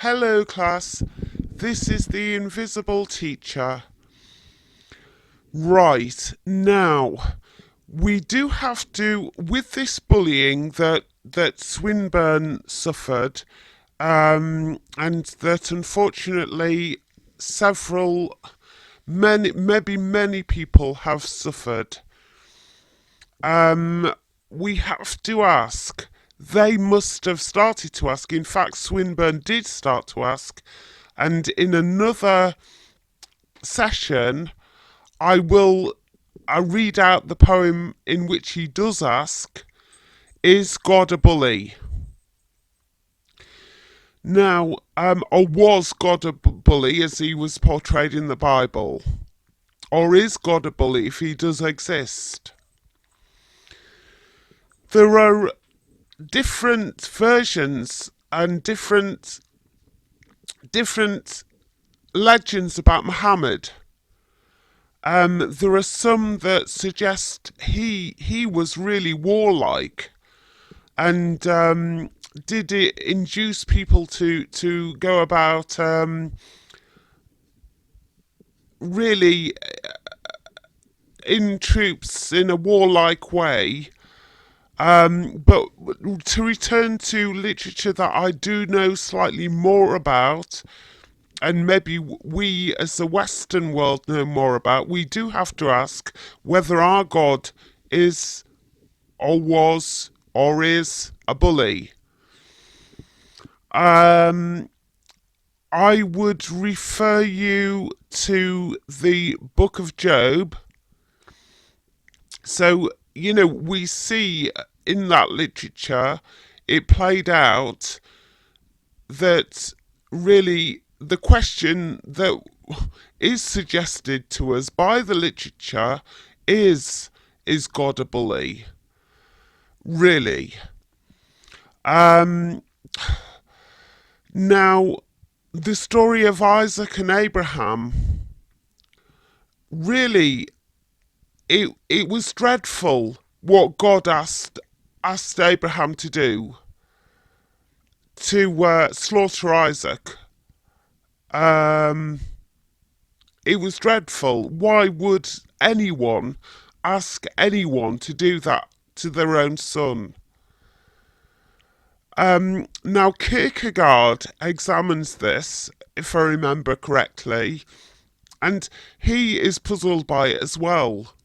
Hello class, this is the invisible teacher. Right, now, we do have to, with this bullying that Swinburne suffered, and that unfortunately several, maybe many people have suffered, um, we have to ask, they must have started to ask. In fact, Swinburne did start to ask, and in another session, I read out the poem in which he does ask, "Is God a bully?" Now, or was God a bully as he was portrayed in the Bible? Or is God a bully if he does exist? There are different versions and different legends about Muhammad. There are some that suggest he was really warlike and did it induce people to go about really in troops in a warlike way. But to return to literature that I do know slightly more about, and maybe we as the Western world know more about, we do have to ask whether our God is or was or is a bully. Um, I would refer you to the book of Job. So, we see in that literature it played out that really the question that is suggested to us by the literature is God a bully? Really? Um, Now, the story of Isaac and Abraham, really, it was dreadful what God asked Abraham to do, to slaughter Isaac. Um, it was dreadful. Why would anyone ask anyone to do that to their own son? Now, Kierkegaard examines this, if I remember correctly, and he is puzzled by it as well.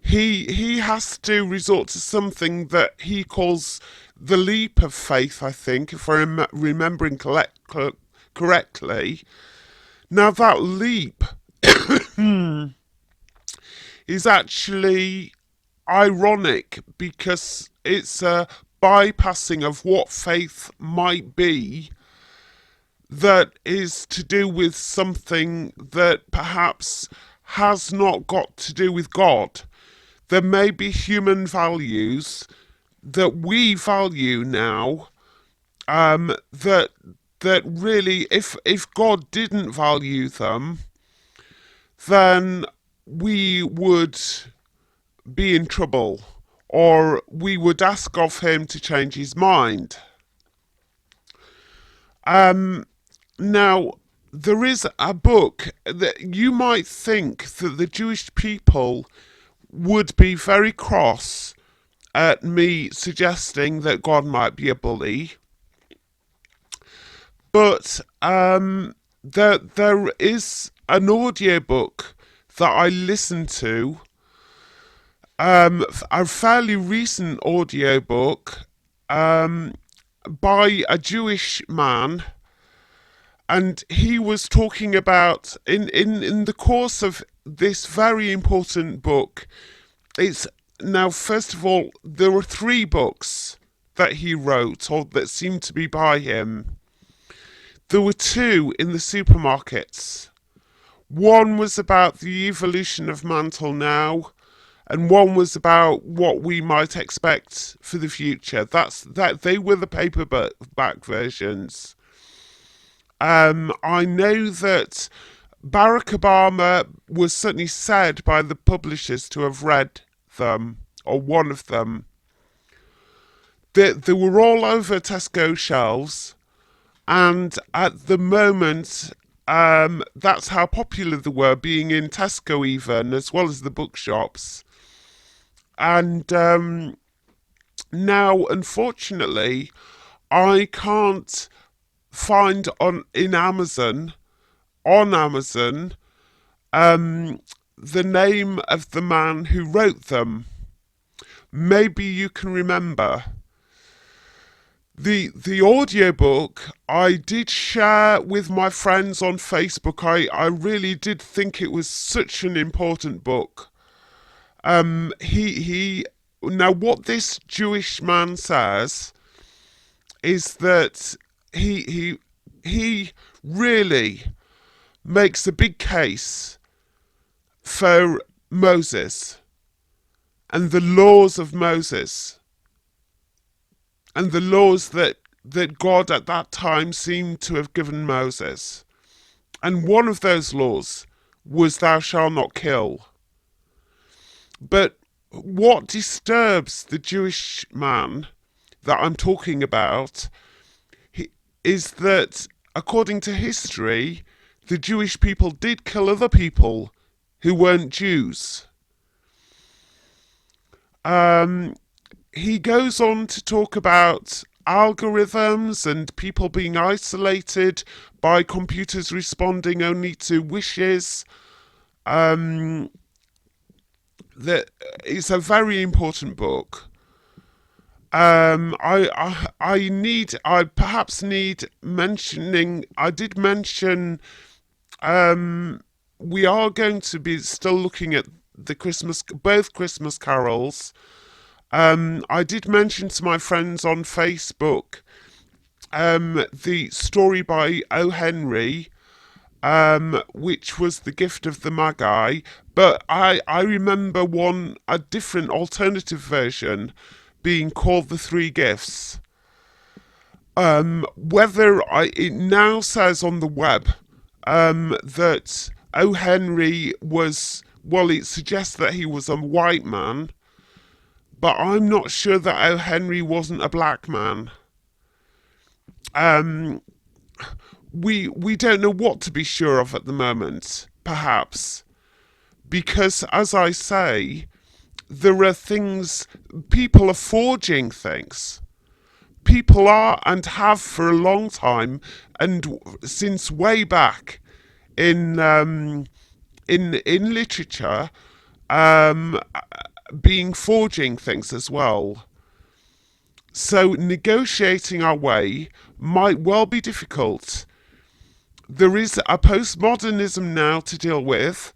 He has to resort to something that he calls the leap of faith, I think, if I'm remembering correctly. Now, that leap is actually ironic because it's a bypassing of what faith might be that is to do with something that perhaps has not got to do with God. There may be human values that we value now, that really, if God didn't value them, then we would be in trouble, or we would ask of him to change his mind. Now, there is a book that you might think that the Jewish people would be very cross at me suggesting that God might be a bully, but there is an audiobook that I listened to, a fairly recent audiobook by a Jewish man, and he was talking about in the course of this very important book. It's now, first of all, there were three books that he wrote or that seemed to be by him. There were two in the supermarkets. One was about the evolution of man till now, and one was about what we might expect for the future. That they were the paperback versions. I know that Barack Obama was certainly said by the publishers to have read them, or one of them. They were all over Tesco shelves, And at the moment, that's how popular they were, being in Tesco even, as well as the bookshops. And now, unfortunately, I can't find on Amazon the name of the man who wrote them. Maybe you can remember. The audiobook I did share with my friends on Facebook. I really did think it was such an important book. He now what this Jewish man says is that he really makes a big case for Moses and the laws of Moses and the laws that God at that time seemed to have given Moses. And one of those laws was thou shalt not kill. But what disturbs the Jewish man that I'm talking about is that, according to history, the Jewish people did kill other people who weren't Jews. He goes on to talk about algorithms and people being isolated by computers responding only to wishes. That it's a very important book. I perhaps need mentioning. I did mention. We are going to be still looking at both Christmas carols. I did mention to my friends on Facebook the story by O. Henry, which was The Gift of the Magi, but I remember a different alternative version being called The Three Gifts. It now says on the web that O. Henry it suggests that he was a white man, but I'm not sure that O. Henry wasn't a black man. We don't know what to be sure of at the moment, perhaps, because, as I say, there are things, people are forging things. People are and have for a long time, and since way back in literature, being forging things as well. So negotiating our way might well be difficult. There is a postmodernism now to deal with,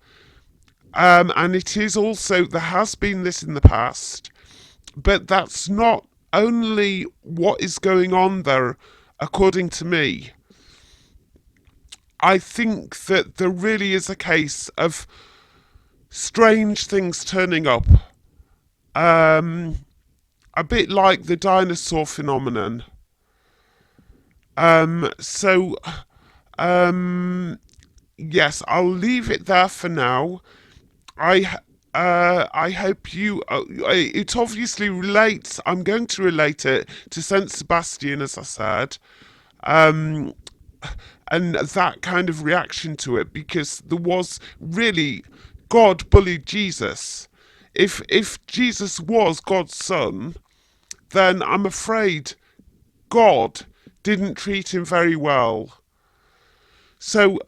and it is also, there has been this in the past, but that's not only what is going on there, according to me. I think that there really is a case of strange things turning up, a bit like the dinosaur phenomenon. So, yes, I'll leave it there for now. I hope you. It obviously relates. I'm going to relate it to Saint Sebastian, as I said, and that kind of reaction to it, because there was really, God bullied Jesus. If Jesus was God's son, then I'm afraid God didn't treat him very well. So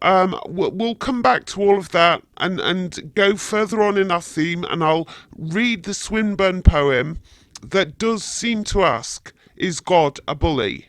we'll come back to all of that and go further on in our theme, and I'll read the Swinburne poem that does seem to ask, is God a bully?